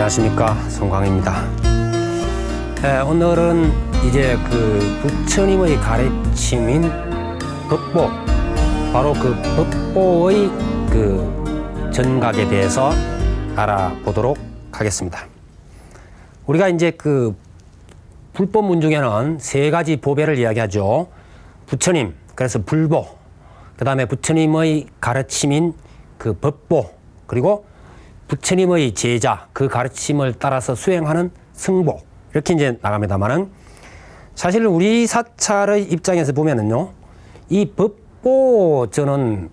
안녕하십니까, 송광입니다. 오늘은 이제 그 부처님의 가르침인 법보, 바로 그 법보의 그 전각에 대해서 알아보도록 하겠습니다. 우리가 이제 그 불법문 중에는 세 가지 보배를 이야기하죠. 부처님, 그래서 불보, 그 다음에 부처님의 가르침인 그 법보, 그리고 부처님의 제자, 그 가르침을 따라서 수행하는 승보, 이렇게 이제 나갑니다만은, 사실 우리 사찰의 입장에서 보면은요, 이 법보전은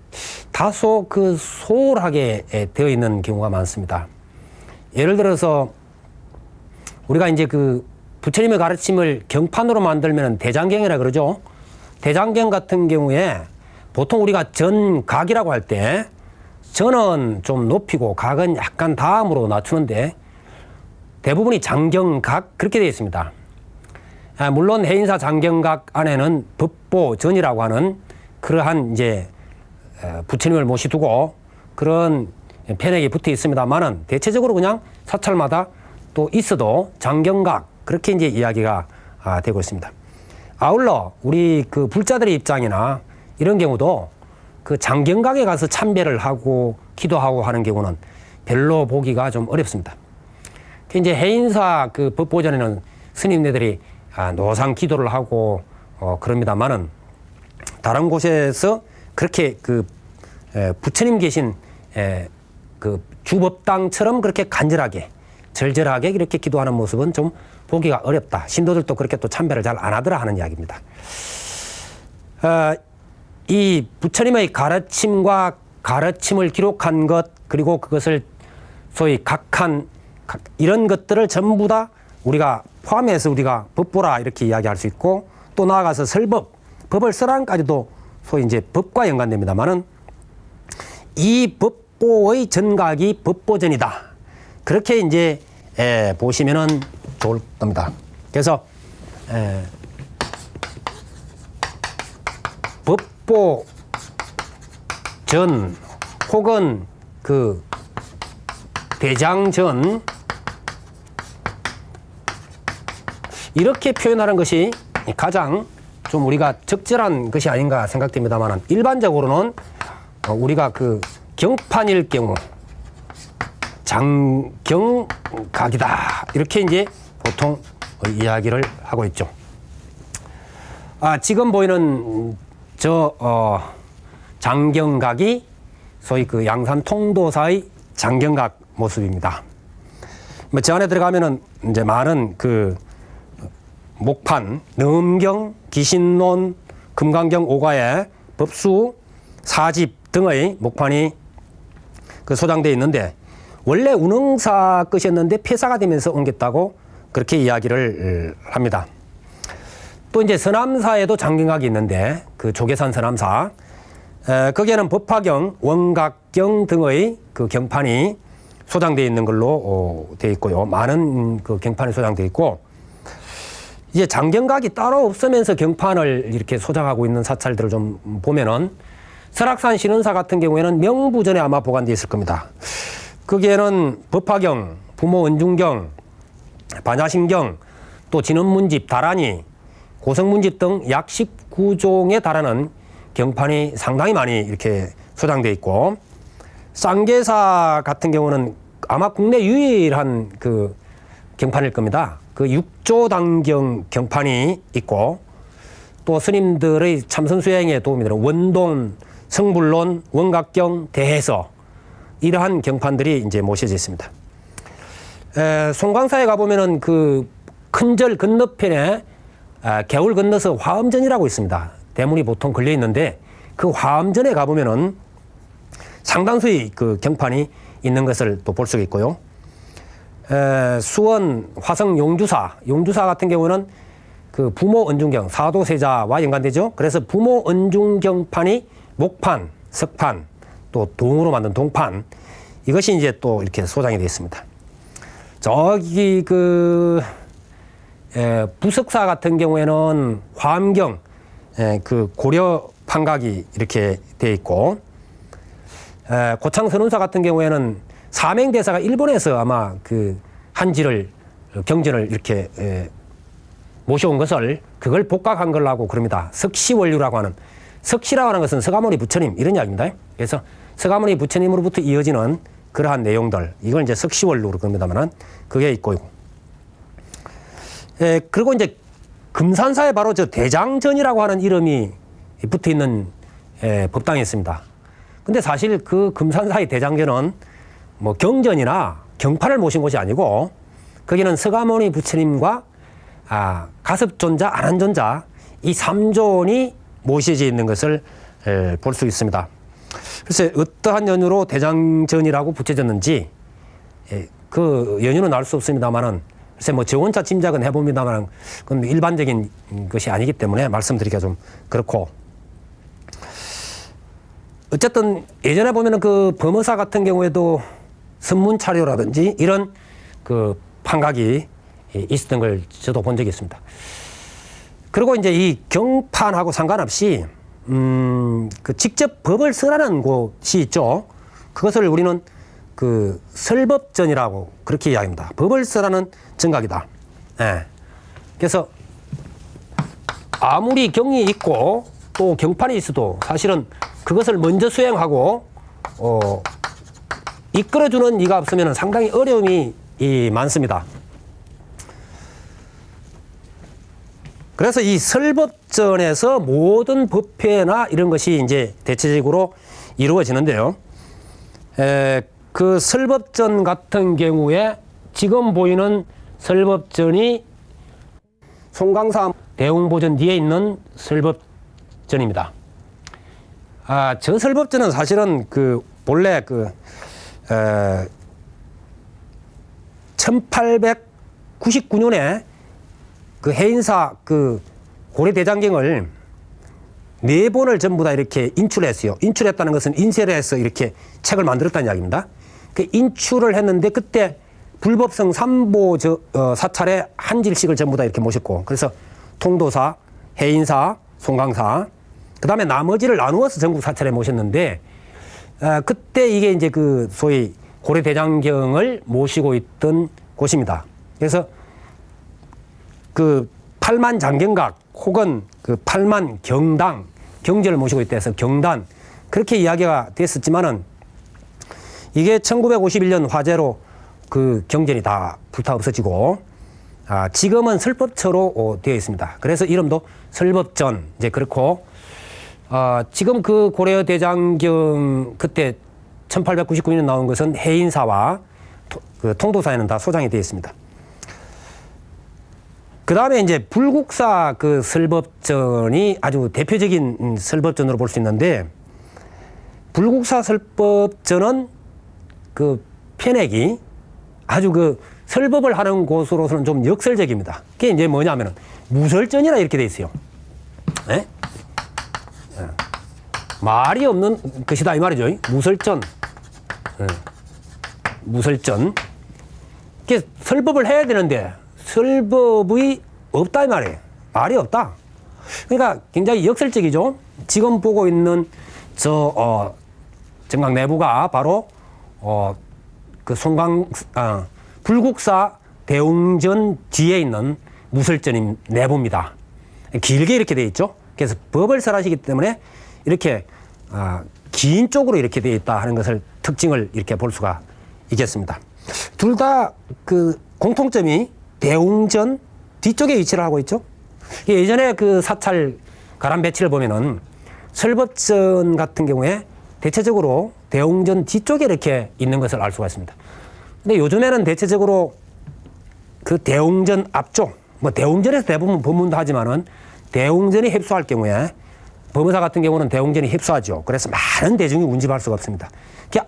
다소 그 소홀하게 되어 있는 경우가 많습니다. 예를 들어서 우리가 이제 그 부처님의 가르침을 경판으로 만들면 대장경이라 그러죠. 대장경 같은 경우에 보통 우리가 전각이라고 할 때 전은 좀 높이고 각은 약간 다음으로 낮추는데 대부분이 장경각 그렇게 되어 있습니다. 물론 해인사 장경각 안에는 법보전이라고 하는 그러한 이제 부처님을 모시두고 그런 편액이 붙어 있습니다만은 대체적으로 그냥 사찰마다 또 있어도 장경각 그렇게 이제 이야기가 되고 있습니다. 아울러 우리 그 불자들의 입장이나 이런 경우도 그 장경각에 가서 참배를 하고 기도하고 하는 경우는 별로 보기가 좀 어렵습니다. 이제 해인사 그 법보전에는 스님네들이 노상 기도를 하고 그럽니다만은 다른 곳에서 그렇게 그 부처님 계신 그 주법당처럼 그렇게 간절하게 절절하게 이렇게 기도하는 모습은 좀 보기가 어렵다. 신도들도 그렇게 또 참배를 잘 안 하더라 하는 이야기입니다. 이 부처님의 가르침과 가르침을 기록한 것, 그리고 그것을 소위 각한 이런 것들을 전부 다 우리가 포함해서 우리가 법보라 이렇게 이야기할 수 있고, 또 나아가서 설법, 법을 쓰라까지도 소위 이제 법과 연관됩니다만은 이 법보의 전각이 법보전이다. 그렇게 이제 보시면은 좋을 겁니다. 그래서 법보전 혹은 그 대장전 이렇게 표현하는 것이 가장 좀 우리가 적절한 것이 아닌가 생각됩니다만, 일반적으로는 우리가 그 경판일 경우 장경각이다 이렇게 이제 보통 이야기를 하고 있죠. 지금 보이는 장경각이 소위 그 양산 통도사의 장경각 모습입니다. 저 안에 들어가면은 이제 많은 그 목판, 능엄경, 기신론, 금강경 5가의 법수, 사집 등의 목판이 그 소장되어 있는데, 원래 운흥사 것이었는데 폐사가 되면서 옮겼다고 그렇게 이야기를 합니다. 또 이제 서남사에도 장경각이 있는데, 그 조계산 서남사, 거기에는 법화경, 원각경 등의 그 경판이 소장되어 있는 걸로 되어 있고요. 많은 그 경판이 소장되어 있고, 이제 장경각이 따로 없으면서 경판을 이렇게 소장하고 있는 사찰들을 좀 보면은, 설악산 신은사 같은 경우에는 명부전에 아마 보관되어 있을 겁니다. 거기에는 법화경, 부모은중경, 반야심경, 또 진원문집, 다란이, 고성문집 등 약 19종에 달하는 경판이 상당히 많이 이렇게 소장되어 있고, 쌍계사 같은 경우는 아마 국내 유일한 그 경판일 겁니다. 그 6조당경 경판이 있고, 또 스님들의 참선수행에 도움이 되는 원돈, 성불론, 원각경, 대해서 이러한 경판들이 이제 모셔져 있습니다. 송광사에 가보면은 그 큰절 건너편에 개울 건너서 화엄전이라고 있습니다. 대문이 보통 걸려 있는데 그 화엄전에 가보면은 상당수의 그 경판이 있는 것을 또 볼 수가 있고요. 수원 화성 용주사 같은 경우는 그 부모 은중경, 사도세자와 연관되죠. 그래서 부모 은중경판이 목판, 석판, 또 동으로 만든 동판, 이것이 이제 또 이렇게 소장이 되어 있습니다. 저기 그 부석사 같은 경우에는 화엄경, 그 고려 판각이 이렇게 되어 있고, 고창선운사 같은 경우에는 사맹대사가 일본에서 아마 그 한지를 경전을 이렇게 모셔온 것을 그걸 복각한 걸라고 그럽니다. 석시원류라고 하는, 석시라고 하는 것은 서가모니 부처님 이런 이야기입니다. 그래서 서가모니 부처님으로부터 이어지는 그러한 내용들, 이걸 이제 석시원류로 그럽니다만은 그게 있고, 그리고 이제 금산사에 바로 저 대장전이라고 하는 이름이 붙어 있는 법당이 있습니다. 근데 사실 그 금산사의 대장전은 뭐 경전이나 경판을 모신 곳이 아니고, 거기는 서가모니 부처님과 가섭존자, 안한존자 이 3존이 모셔져 있는 것을 볼 수 있습니다. 글쎄 어떠한 연유로 대장전이라고 붙여졌는지 그 연유는 알 수 없습니다만은, 글쎄 뭐 저 혼자 짐작은 해봅니다만 그건 일반적인 것이 아니기 때문에 말씀드리기가 좀 그렇고, 어쨌든 예전에 보면은 그 범어사 같은 경우에도 선문차료라든지 이런 그 판각이 있었던 걸 저도 본 적이 있습니다. 그리고 이제 이 경판하고 상관없이 그 직접 법을 쓰라는 곳이 있죠. 그것을 우리는 그 설법전이라고 그렇게 이야기합니다. 법을 쓰라는 정각이다. 예. 그래서 아무리 경이 있고 또 경판이 있어도 사실은 그것을 먼저 수행하고 이끌어주는 이가 없으면 상당히 어려움이 많습니다. 그래서 이 설법전에서 모든 법회나 이런 것이 이제 대체적으로 이루어지는데요. 그 설법전 같은 경우에 지금 보이는 설법전이 송강사 대웅보전 뒤에 있는 설법전입니다. 저 설법전은 사실은 그 본래 그 1899년에 그 해인사 그 고려대장경을 4번을 전부 다 이렇게 인출했어요. 인출했다는 것은 인쇄를 해서 이렇게 책을 만들었다는 이야기입니다. 그 인출을 했는데 그때 불법성 3보 사찰에 한 질씩을 전부 다 이렇게 모셨고, 그래서 통도사, 해인사, 송강사, 그 다음에 나머지를 나누어서 전국 사찰에 모셨는데, 그때 이게 이제 그 소위 고려대장경을 모시고 있던 곳입니다. 그래서 그 8만 장경각 혹은 그 8만 경당, 경전을 모시고 있다 해서 경단, 그렇게 이야기가 됐었지만은 이게 1951년 화재로 그 경전이 다 불타 없어지고, 지금은 설법처로 되어 있습니다. 그래서 이름도 설법전, 이제 그렇고, 지금 그 고려대장경 그때 1899년 나온 것은 해인사와 그 통도사에는 다 소장이 되어 있습니다. 그 다음에 이제 불국사 그 설법전이 아주 대표적인 설법전으로 볼 수 있는데, 불국사 설법전은 그 편액이 아주 그 설법을 하는 곳으로서는 좀 역설적입니다. 그게 이제 뭐냐면은 무설전이라 이렇게 돼 있어요. 네? 말이 없는 것이다 이 말이죠. 무설전. 무설전. 그게 설법을 해야 되는데 설법이 없다 이 말이에요. 말이 없다. 그러니까 굉장히 역설적이죠. 지금 보고 있는 정각 내부가 바로 그 불국사 대웅전 뒤에 있는 무설전인 내부입니다. 길게 이렇게 되어 있죠. 그래서 법을 설하시기 때문에 이렇게 긴 쪽으로 이렇게 되어 있다 하는 것을 특징을 이렇게 볼 수가 있겠습니다. 둘 다 그 공통점이 대웅전 뒤쪽에 위치를 하고 있죠. 예전에 그 사찰 가람 배치를 보면은 설법전 같은 경우에 대체적으로 대웅전 뒤쪽에 이렇게 있는 것을 알 수가 있습니다. 근데 요즘에는 대체적으로 그 대웅전 앞쪽, 뭐 대웅전에서 대부분 법문도 하지만은 대웅전이 협소할 경우에 법의사 같은 경우는 대웅전이 협소하죠. 그래서 많은 대중이 운집할 수가 없습니다. 그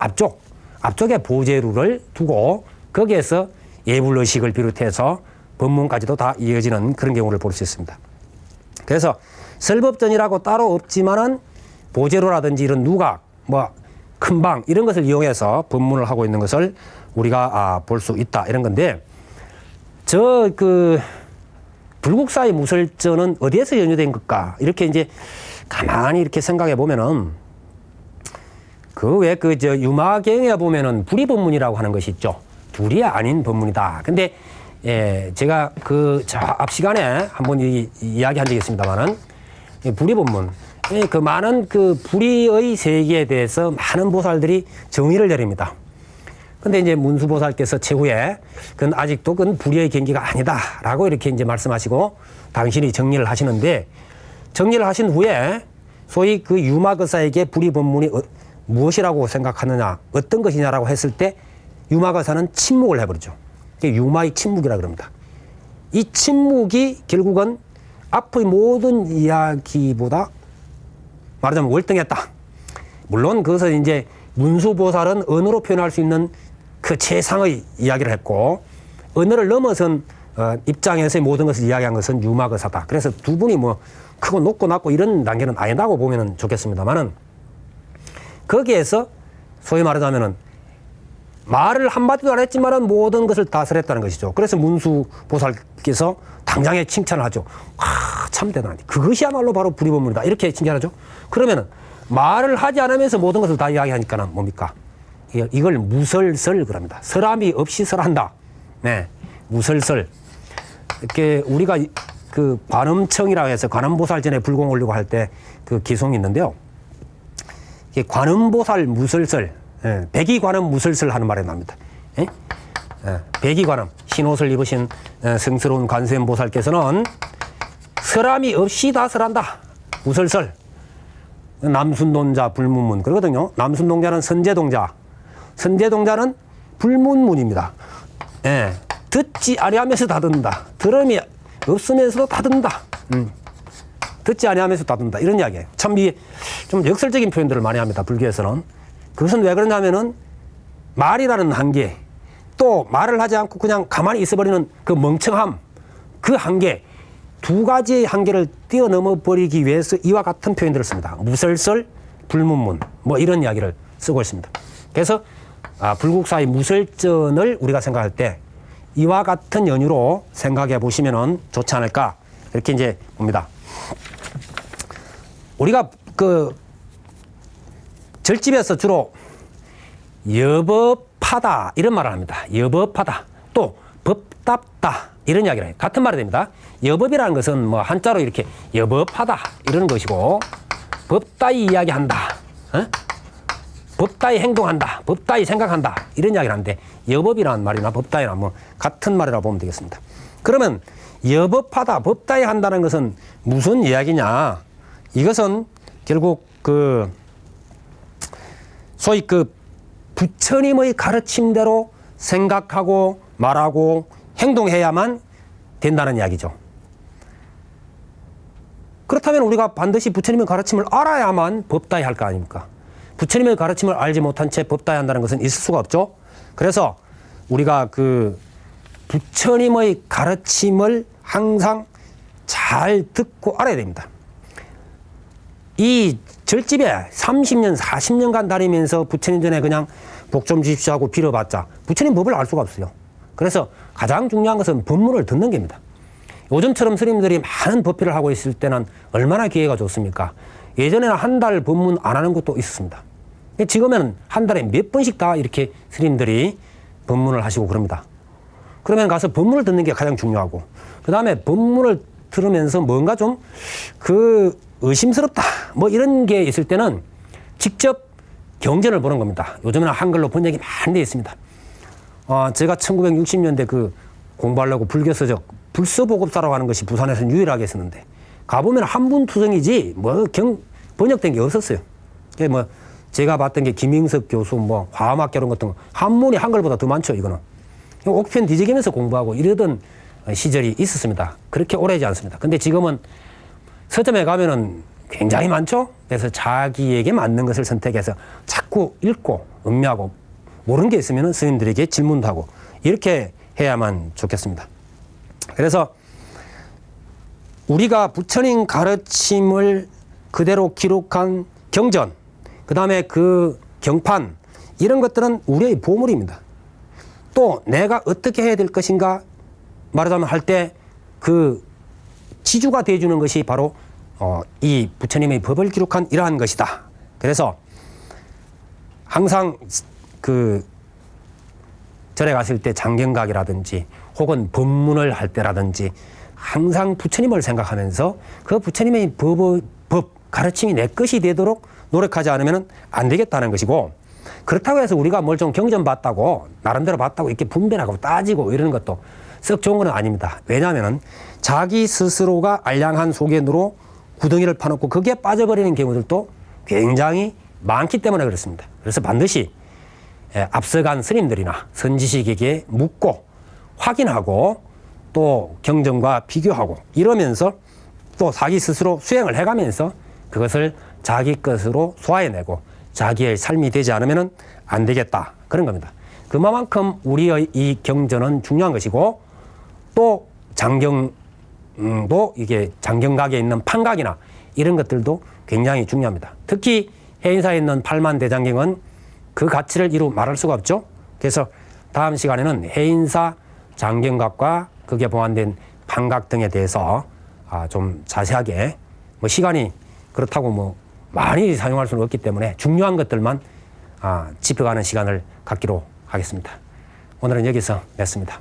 앞쪽에 보제루를 두고 거기에서 예불의식을 비롯해서 법문까지도 다 이어지는 그런 경우를 볼 수 있습니다. 그래서 설법전이라고 따로 없지만은 보제루라든지 이런 누각, 뭐 큰방 이런 것을 이용해서 법문을 하고 있는 것을 우리가 볼 수 있다 이런 건데, 그 불국사의 무설전은 어디에서 연유된 것까? 이렇게 이제 가만히 이렇게 생각해 보면은 그 왜 유마경에 보면은 불의법문이라고 하는 것이 있죠. 불이 아닌 법문이다. 근데 제가 그 앞 시간에 한번 이야기한 적이 있습니다만은 불의 법문, 그 많은 그 불의의 세계에 대해서 많은 보살들이 정의를 내립니다. 근데 이제 문수보살께서 최후에 그건 아직도 그건 불의의 경기가 아니다라고 이렇게 이제 말씀하시고 당신이 정리를 하시는데, 정리를 하신 후에 소위 그 유마거사에게 불의 법문이 무엇이라고 생각하느냐, 어떤 것이냐라고 했을 때 유마거사는 침묵을 해버리죠. 유마의 침묵이라 그럽니다. 이 침묵이 결국은 앞의 모든 이야기보다 말하자면 월등했다. 물론 그것은 이제 문수보살은 언어로 표현할 수 있는 그 최상의 이야기를 했고, 언어를 넘어선 입장에서의 모든 것을 이야기한 것은 유마거사다. 그래서 두 분이 뭐 크고 높고 낮고 이런 단계는 아니다고 보면 좋겠습니다만은, 거기에서 소위 말하자면은 말을 한마디도 안 했지만은 모든 것을 다스렸다는 것이죠. 그래서 문수보살께서 당장에 칭찬을 하죠. 참 대단하다. 그것이야말로 바로 불의법문이다. 이렇게 칭찬하죠. 그러면은 말을 하지 않으면서 모든 것을 다 이야기하니까는 뭡니까? 이걸 무설설 그럽니다. 설함이 없이 설한다. 네, 무설설. 이렇게 우리가 그 관음청이라고 해서 관음보살 전에 불공 올리고 할 때 그 기송이 있는데요. 관음보살 무설설, 백이관음 무설설 하는 말이 납니다. 백이관음, 흰옷을 입으신 성스러운 관세음보살께서는 설함이 없이 다 설한다. 무설설. 남순동자 불문문 그러거든요. 남순동자는 선제동자, 선제동자는 불문문입니다. 듣지 아니하면서 다 듣는다. 들음이 없으면서도 다 듣는다. 듣지 아니하면서 다 듣는다. 이런 이야기예요. 참 이 좀 역설적인 표현들을 많이 합니다. 불교에서는. 그것은 왜 그러냐면은 말이라는 한계, 또 말을 하지 않고 그냥 가만히 있어버리는 그 멍청함, 그 한계, 두 가지의 한계를 뛰어넘어 버리기 위해서 이와 같은 표현들을 씁니다. 무설설, 불문문, 뭐 이런 이야기를 쓰고 있습니다. 그래서 불국사의 무설전을 우리가 생각할 때 이와 같은 연유로 생각해 보시면은 좋지 않을까, 이렇게 이제 봅니다. 우리가 그 절집에서 주로 여법하다 이런 말을 합니다. 여법하다, 또 법답다 이런 이야기를 해요. 같은 말이 됩니다. 여법이라는 것은 뭐 한자로 이렇게 여법하다 이런 것이고, 법따위 이야기한다, 법따위 행동한다, 법따위 생각한다 이런 이야기를 하는데, 여법이라는 말이나 법따위나 뭐 같은 말이라고 보면 되겠습니다. 그러면 여법하다, 법따위 한다는 것은 무슨 이야기냐? 이것은 결국 그 소위 그 부처님의 가르침대로 생각하고 말하고 행동해야만 된다는 이야기죠. 그렇다면 우리가 반드시 부처님의 가르침을 알아야만 법따위 할 거 아닙니까? 부처님의 가르침을 알지 못한 채 법따위 한다는 것은 있을 수가 없죠. 그래서 우리가 그 부처님의 가르침을 항상 잘 듣고 알아야 됩니다. 이 절집에 30년, 40년간 다니면서 부처님 전에 그냥 복 좀 주십시오 하고 빌어봤자 부처님 법을 알 수가 없어요. 그래서 가장 중요한 것은 법문을 듣는 겁니다. 요즘처럼 스님들이 많은 법회를 하고 있을 때는 얼마나 기회가 좋습니까? 예전에는 한 달 법문 안 하는 것도 있었습니다. 지금은 한 달에 몇 번씩 다 이렇게 스님들이 법문을 하시고 그럽니다. 그러면 가서 법문을 듣는 게 가장 중요하고, 그 다음에 법문을 들으면서 뭔가 좀 의심스럽다 뭐 이런 게 있을 때는 직접 경전을 보는 겁니다. 요즘에는 한글로 번역이 많이 되어 있습니다. 제가 1960년대 그 공부하려고 불교서적 불서보급사라고 하는 것이 부산에서는 유일하게 있었는데, 가보면 한분투성이지 뭐 번역된 게 없었어요. 뭐 제가 봤던 게 김ing석 교수 뭐 화엄학개론 같은 거 한문이 한글보다 더 많죠. 이거는 옥편 뒤적이면서 공부하고 이러던 시절이 있었습니다. 그렇게 오래지 않습니다. 근데 지금은 서점에 가면은 굉장히 많죠. 그래서 자기에게 맞는 것을 선택해서 자꾸 읽고 음미하고, 모르는 게 있으면 스님들에게 질문도 하고 이렇게 해야만 좋겠습니다. 그래서 우리가 부처님 가르침을 그대로 기록한 경전, 그 다음에 그 경판, 이런 것들은 우리의 보물입니다. 또 내가 어떻게 해야 될 것인가 말하자면 할 때 그 지주가 되어주는 것이 바로 이 부처님의 법을 기록한 이러한 것이다. 그래서 항상 그 절에 갔을 때 장경각이라든지 혹은 법문을 할 때라든지 항상 부처님을 생각하면서 그 부처님의 법 가르침이 내 것이 되도록 노력하지 않으면 안 되겠다는 것이고, 그렇다고 해서 우리가 뭘 좀 경전받다고 나름대로 받다고 이렇게 분별하고 따지고 이러는 것도 썩 좋은 건 아닙니다. 왜냐하면 자기 스스로가 알량한 소견으로 구덩이를 파놓고 거기에 빠져버리는 경우들도 굉장히 많기 때문에 그렇습니다. 그래서 반드시 앞서간 스님들이나 선지식에게 묻고 확인하고 또 경전과 비교하고 이러면서 또 자기 스스로 수행을 해가면서 그것을 자기 것으로 소화해내고 자기의 삶이 되지 않으면 안 되겠다, 그런 겁니다. 그만큼 우리의 이 경전은 중요한 것이고, 또 장경도 이게 장경각에 있는 판각이나 이런 것들도 굉장히 중요합니다. 특히 해인사에 있는 팔만대장경은 그 가치를 이루 말할 수가 없죠. 그래서 다음 시간에는 해인사 장경각과 그게 보완된 판각 등에 대해서 좀 자세하게, 뭐 시간이 그렇다고 뭐 많이 사용할 수는 없기 때문에 중요한 것들만 짚어가는 시간을 갖기로 하겠습니다. 오늘은 여기서 맺습니다.